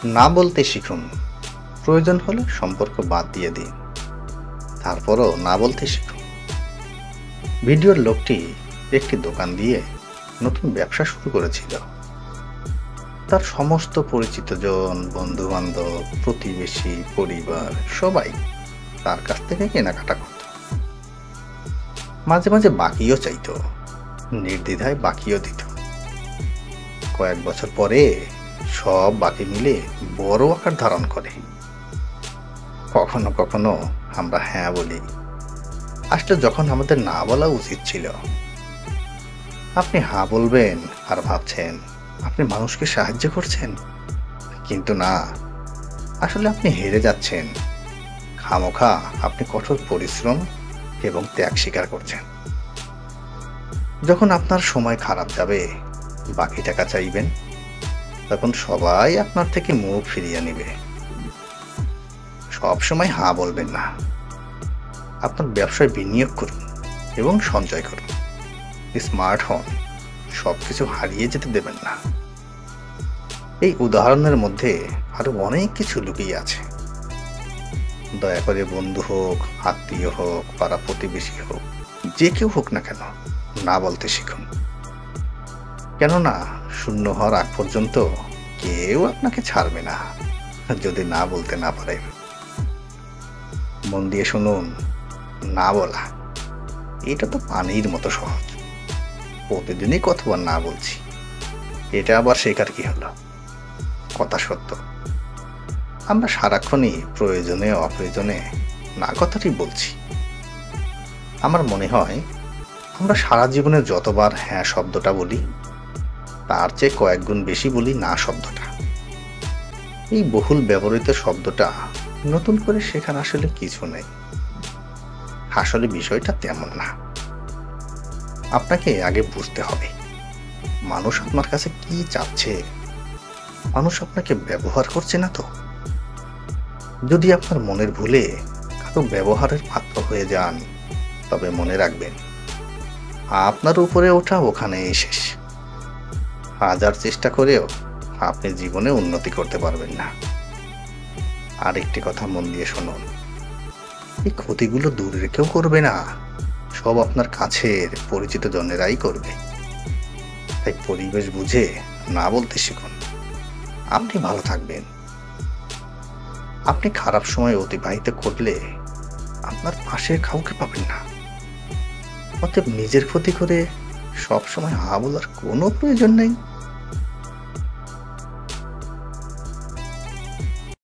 না বলতে শিখুন। প্রয়োজন হলে সম্পর্ক বাদ দিয়ে দিন, তারপরও না বলতে শিখুন। ভিডিওর লোকটি একটি দোকান দিয়ে নতুন ব্যবসা শুরু করেছিল। তার সমস্ত পরিচিতজন, বন্ধু বান্ধব, প্রতিবেশী, পরিবার সবাই তার কাছ থেকে কেনাকাটা করত। মাঝে মাঝে বাকিও চাইতো, নির্দ্বিধায় বাকিও দিত। কয়েক বছর পরে সব বাকি মিলে বড় আকার ধারণ করে। কখনো কখনো আমরা হ্যাঁ বলি, আসলে যখন আমাদের না বলা উচিত ছিল। আপনি হ্যাঁ বলবেন আর ভাবছেন আপনি মানুষকে সাহায্য করছেন, কিন্তু না, আসলে আপনি হেরে যাচ্ছেন। খামোখা আপনি কঠোর পরিশ্রম এবং ত্যাগ স্বীকার করছেন। যখন আপনার সময় খারাপ যাবে, বাকি টাকা চাইবেন, তখন সবাই আপনার থেকে মুখ ফিরিয়ে নেবে। সব সময় হ্যাঁ বলবেন না। আপনার ব্যবসায় বিনিয়োগ করুন এবং সঞ্চয় করুন। স্মার্ট হন, সবকিছু হারিয়ে যেতে দেবেন না। এই উদাহরণের মধ্যে আরো অনেক কিছু লুকিয়ে আছে। দয়া করে বন্ধু হোক, আত্মীয় হোক, পাড়া প্রতিবেশী হোক, যে কেউ হোক না কেন, না বলতে শিখুন। কেননা শূন্য হওয়ার আগ পর্যন্ত কেউ আপনাকে ছাড়বে না, যদি না বলতে না পারেন। মন দিয়ে শুনুন, না বলা এটা তো পানির মতো সহজ। প্রতিদিনই কতবার না বলছি, এটা আবার শেখার কি হলো? কথা সত্য, আমরা সারাক্ষণই প্রয়োজনে অপ্রয়োজনে না কথাটি বলছি। আমার মনে হয় আমরা সারা জীবনে যতবার হ্যাঁ শব্দটা বলি, তার চেয়ে কয়েক গুণ বেশি বলি না শব্দটা। এই বহুল ব্যবহৃত শব্দটা নতুন করে শেখার আসলে কিছু নেই। আসলে বিষয়টা তেমন না। আপনাকে আগে বুঝতে হবে মানুষ আপনার কাছে কি চাচ্ছে। মানুষ আপনাকে ব্যবহার করছে না তো? যদি আপনার মনের ভুলে কারো ব্যবহারের পাত্র হয়ে যান, তবে মনে রাখবেন আপনার উপরে ওঠা ওখানেই শেষ। হাজার চেষ্টা করেও আপনি জীবনে উন্নতি করতে পারবেন না। আরেকটি কথা মন দিয়ে শুনুন, এই ক্ষতিগুলো দূরের কেউ করবে না, সব আপনার কাছের পরিচিত জনেরাই করবে। তাই পরিবেশ বুঝে না বলতে শিখুন। আপনি ভালো থাকবেন। আপনি খারাপ সময় অতিবাহিত করলে আপনার পাশের কাউকে পাবেন না। অতএব নিজের ক্ষতি করে সব সময় হা বলার কোনো প্রয়োজন নেই।